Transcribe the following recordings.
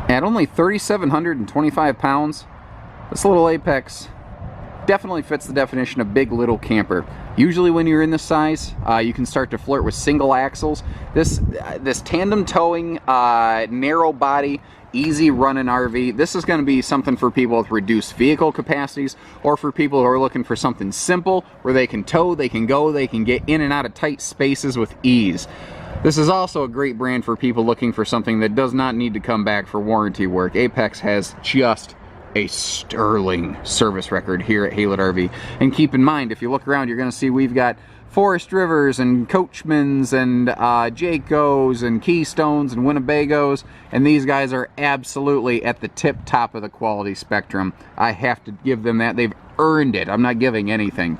At only 3,725 pounds, this little Apex definitely fits the definition of big little camper. Usually when you're in this size, you can start to flirt with single axles. This tandem towing, narrow body, easy running RV, this is going to be something for people with reduced vehicle capacities, or for people who are looking for something simple where they can tow, they can go, they can get in and out of tight spaces with ease. This is also a great brand for people looking for something that does not need to come back for warranty work. Apex has just a sterling service record here at Haylett RV. And keep in mind, if you look around, you're going to see we've got Forest Rivers and Coachmens and Jaycos and Keystones and Winnebagos, and these guys are absolutely at the tip top of the quality spectrum. I have to give them that. They've earned it. I'm not giving anything.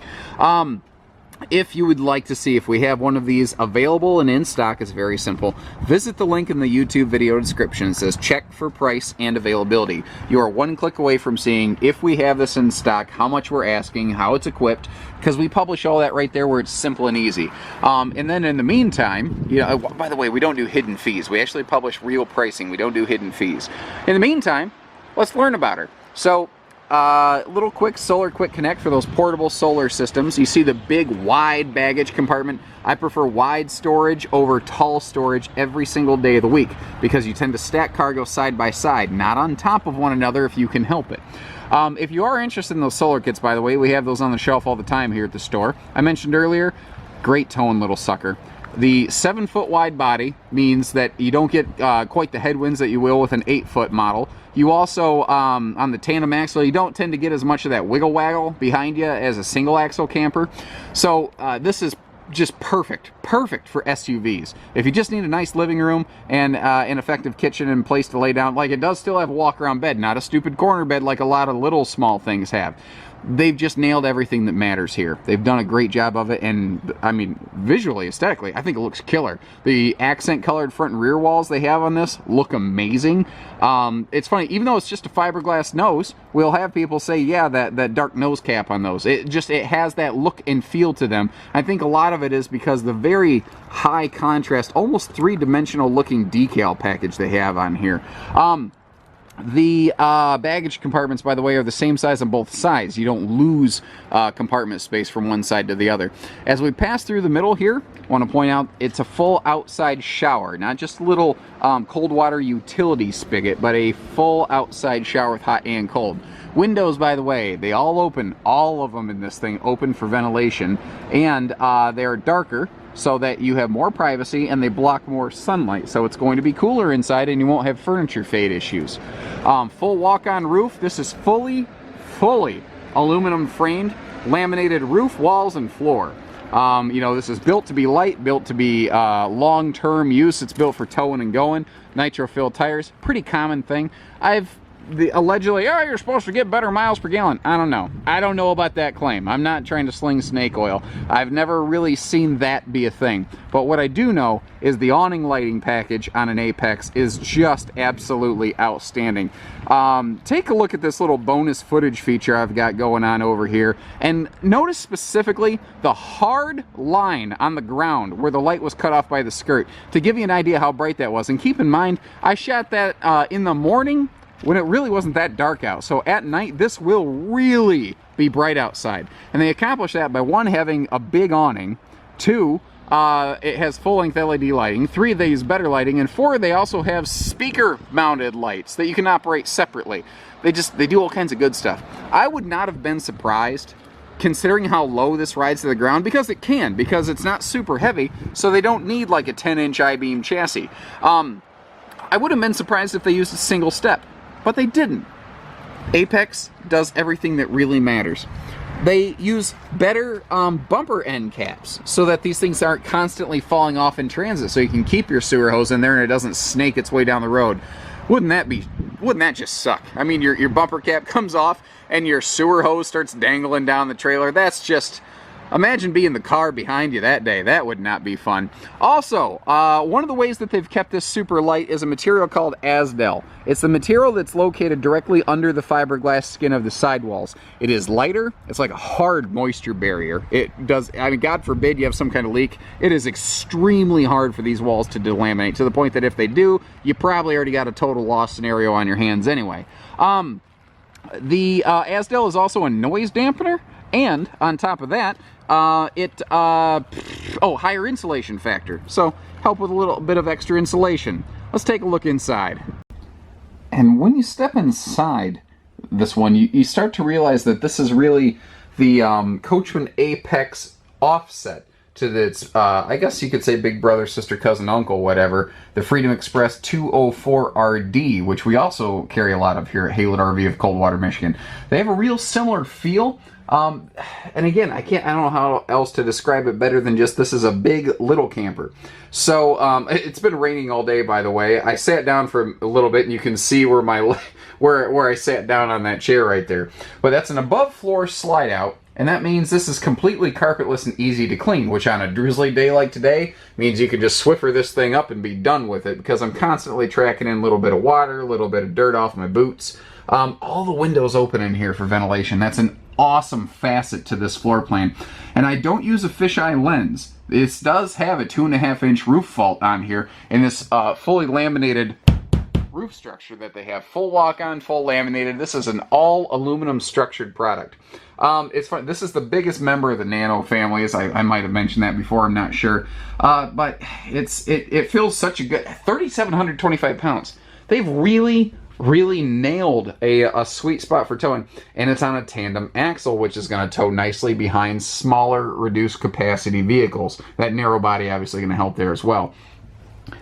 If you would like to see if we have one of these available and in stock, it's very simple. Visit the link in the YouTube video description. It says check for price and availability. You are one click away from seeing if we have this in stock, how much we're asking, how it's equipped, because we publish all that right there where it's simple and easy. And then in the meantime, you know, by the way, we don't do hidden fees. We actually publish real pricing. We don't do hidden fees. In the meantime, let's learn about her. So, little quick solar quick connect for those portable solar systems. You see the big wide baggage compartment. I prefer wide storage over tall storage every single day of the week because you tend to stack cargo side by side, not on top of one another if you can help it. If you are interested in those solar kits, by the way, we have those on the shelf all the time here at the store. I mentioned earlier, great towing little sucker. The 7-foot wide body means that you don't get quite the headwinds that you will with an 8-foot model. You also, on the tandem axle, you don't tend to get as much of that wiggle waggle behind you as a single axle camper. So this is just perfect for SUVs. If you just need a nice living room and an effective kitchen and place to lay down, like it does still have a walk around bed, not a stupid corner bed like a lot of little small things have. They've just nailed everything that matters here. They've done a great job of it, and I mean, visually, aesthetically, I think it looks killer. The accent colored front and rear walls they have on this look amazing. It's funny, even though it's just a fiberglass nose, we'll have people say, yeah, that dark nose cap on those. It has that look and feel to them. I think a lot of it is because the very high contrast, almost three-dimensional looking decal package they have on here. The baggage compartments, by the way, are the same size on both sides. You don't lose compartment space from one side to the other. As we pass through the middle here, I want to point out it's a full outside shower, not just a little cold water utility spigot, but a full outside shower with hot and cold. Windows, by the way, they all open, all of them in this thing open for ventilation, and they are darker so that you have more privacy and they block more sunlight. So it's going to be cooler inside and you won't have furniture fade issues. Full walk-on roof. This is fully aluminum framed, laminated roof, walls, and floor. You know, this is built to be light, built to be long-term use. It's built for towing and going. Nitro-filled tires, pretty common thing. Allegedly, oh, you're supposed to get better miles per gallon. I don't know. I don't know about that claim. I'm not trying to sling snake oil. I've never really seen that be a thing. But what I do know is the awning lighting package on an Apex is just absolutely outstanding. Take a look at this little bonus footage feature I've got going on over here, and notice specifically the hard line on the ground where the light was cut off by the skirt to give you an idea how bright that was. And keep in mind, I shot that in the morning when it really wasn't that dark out. So at night, this will really be bright outside. And they accomplish that by, one, having a big awning, two, it has full-length LED lighting, three, they use better lighting, and four, they also have speaker-mounted lights that you can operate separately. They do all kinds of good stuff. I would not have been surprised, considering how low this rides to the ground, because it can, because it's not super heavy, so they don't need like a 10-inch I-beam chassis. I would have been surprised if they used a single step, but they didn't. Apex does everything that really matters. They use better bumper end caps so that these things aren't constantly falling off in transit, so you can keep your sewer hose in there and it doesn't snake its way down the road. Wouldn't that just suck? I mean, your bumper cap comes off and your sewer hose starts dangling down the trailer. That's just, Imagine being the car behind you that day. That would not be fun. Also, one of the ways that they've kept this super light is a material called Asdel. It's the material that's located directly under the fiberglass skin of the sidewalls. It is lighter. It's like a hard moisture barrier. It does, I mean, God forbid you have some kind of leak. It is extremely hard for these walls to delaminate, to the point that if they do, you probably already got a total loss scenario on your hands anyway. The Asdel is also a noise dampener, and on top of that, higher insulation factor. So help with a little bit of extra insulation. Let's take a look inside. And when you step inside this one, you start to realize that this is really the Coachmen Apex offset to its, I guess you could say big brother, sister, cousin, uncle, whatever, the Freedom Express 204RD, which we also carry a lot of here at Haylett RV of Coldwater, Michigan. They have a real similar feel. And again, I don't know how else to describe it better than just this is a big little camper. So it's been raining all day, by the way. I sat down for a little bit, and you can see where my where I sat down on that chair right there. But that's an above floor slide out, and that means this is completely carpetless and easy to clean, which on a drizzly day like today means you can just Swiffer this thing up and be done with it, because I'm constantly tracking in a little bit of water, a little bit of dirt off my boots. All the windows open in here for ventilation. That's an awesome facet to this floor plan. And I don't use a fisheye lens. This does have a 2.5-inch roof fault on here in this fully laminated roof structure that they have. Full walk-on, full laminated. This is an all aluminum structured product. It's fun. This is the biggest member of the Nano family. As I might have mentioned that before, I'm not sure. But it feels such a good 3,725 pounds. They've really nailed a sweet spot for towing, and it's on a tandem axle, which is going to tow nicely behind smaller, reduced capacity vehicles. That narrow body obviously going to help there as well.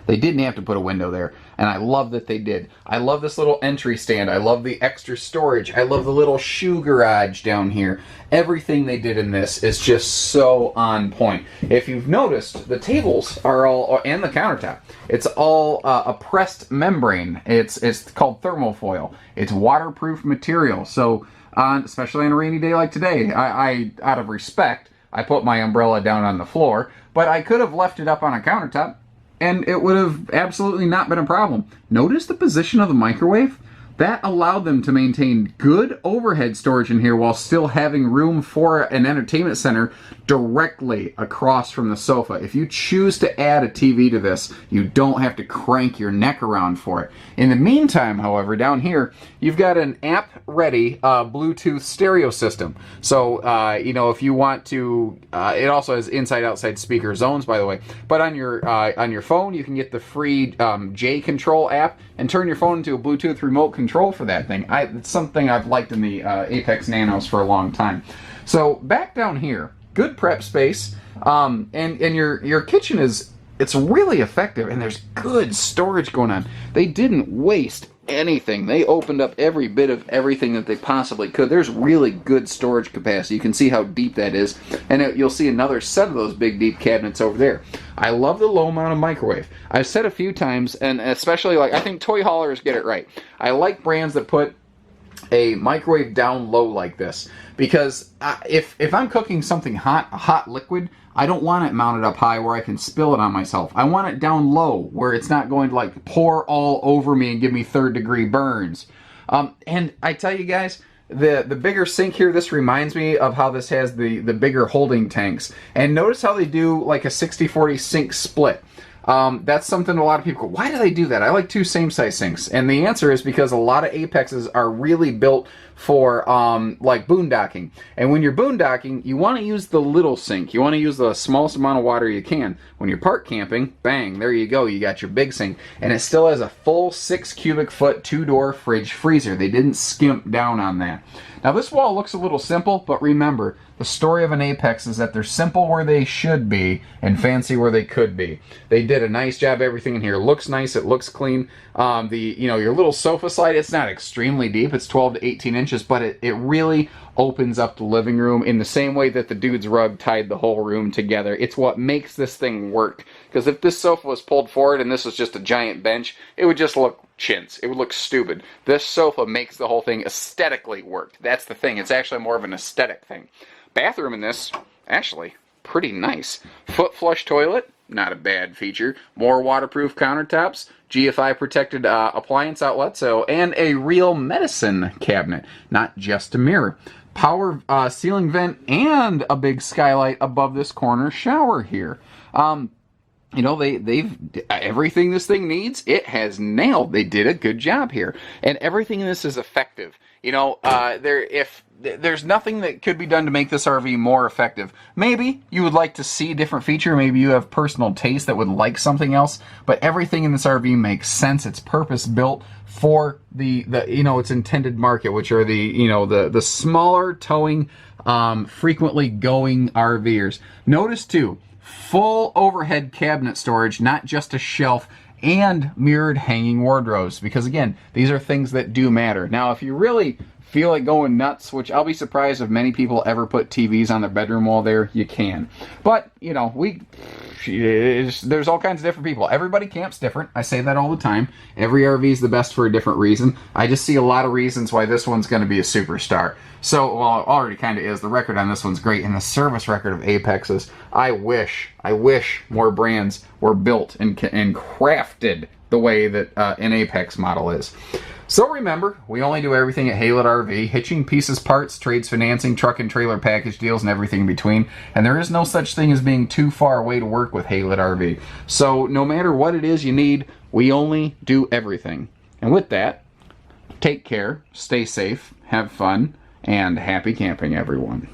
They didn't have to put a window there, and I love that they did. I love this little entry stand. I love the extra storage. I love the little shoe garage down here. Everything they did in this is just so on point. If you've noticed, the tables are all, and the countertop, it's all a pressed membrane. It's called thermofoil. It's waterproof material. So, especially on a rainy day like today, I out of respect, I put my umbrella down on the floor, but I could have left it up on a countertop, and it would have absolutely not been a problem. Notice the position of the microwave? That allowed them to maintain good overhead storage in here while still having room for an entertainment center directly across from the sofa. If you choose to add a TV to this, you don't have to crank your neck around for it. In the meantime, however, down here, you've got an app-ready Bluetooth stereo system. So, if you want to, it also has inside-outside speaker zones, by the way. But on your phone, you can get the free J-Control app and turn your phone into a Bluetooth remote control for that thing. It's something I've liked in the Apex Nanos for a long time. So back down here, good prep space, and your kitchen it's really effective, and there's good storage going on. They didn't waste anything. They opened up every bit of everything that they possibly could. There's really good storage capacity. You can see how deep that is, and you'll see another set of those big deep cabinets over there. I love the low mounted microwave. I've said a few times, and especially I think toy haulers get it right. I like brands that put a microwave down low like this, because if I'm cooking something hot, a hot liquid, I don't want it mounted up high where I can spill it on myself. I want it down low where it's not going to pour all over me and give me third-degree burns. And I tell you guys, the bigger sink here, this reminds me of how this has the bigger holding tanks. And notice how they do like a 60-40 sink split. That's something a lot of people go, why do they do that? I like two same-size sinks. And the answer is because a lot of Apexes are really built for like boondocking. And when you're boondocking, you want to use the little sink. You want to use the smallest amount of water you can. When you're park camping, bang, there you go. You got your big sink. And it still has a full 6 cubic foot 2-door fridge freezer. They didn't skimp down on that. Now this wall looks a little simple, but remember, the story of an Apex is that they're simple where they should be and fancy where they could be. They did a nice job. Everything in here looks nice. It looks clean. Your little sofa slide, it's not extremely deep. It's 12 to 18 inches, but it really opens up the living room in the same way that the dude's rug tied the whole room together. It's what makes this thing work. Because if this sofa was pulled forward and this was just a giant bench, it would just look chintz. It would look stupid. This sofa makes the whole thing aesthetically work. That's the thing. It's actually more of an aesthetic thing. Bathroom in this, actually pretty nice. Foot flush toilet, not a bad feature. More waterproof countertops, GFI protected appliance outlet, and a real medicine cabinet, not just a mirror. Power ceiling vent and a big skylight above this corner shower here. You know, they've everything this thing needs, it has nailed. They did a good job here, and everything in this is effective. You know, there's nothing that could be done to make this RV more effective. Maybe you would like to see a different feature. Maybe you have personal taste that would like something else. But everything in this RV makes sense. It's purpose built for the its intended market, which are the smaller towing, frequently going RVers. Notice too, full overhead cabinet storage, not just a shelf, and mirrored hanging wardrobes, because again, these are things that do matter. Now, if you really feel like going nuts, which I'll be surprised if many people ever put TVs on their bedroom wall there, you can. But, you know, there's all kinds of different people. Everybody camps different. I say that all the time. Every RV is the best for a different reason. I just see a lot of reasons why this one's going to be a superstar. So, well, it already kind of is. The record on this one's great, and the service record of Apex's, I wish more brands were built and crafted the way that an Apex model is. So remember, we only do everything at Haylett RV, hitching, pieces, parts, trades, financing, truck and trailer package deals, and everything in between. And there is no such thing as being too far away to work with Haylett RV. So no matter what it is you need, we only do everything. And with that, take care, stay safe, have fun, and happy camping, everyone.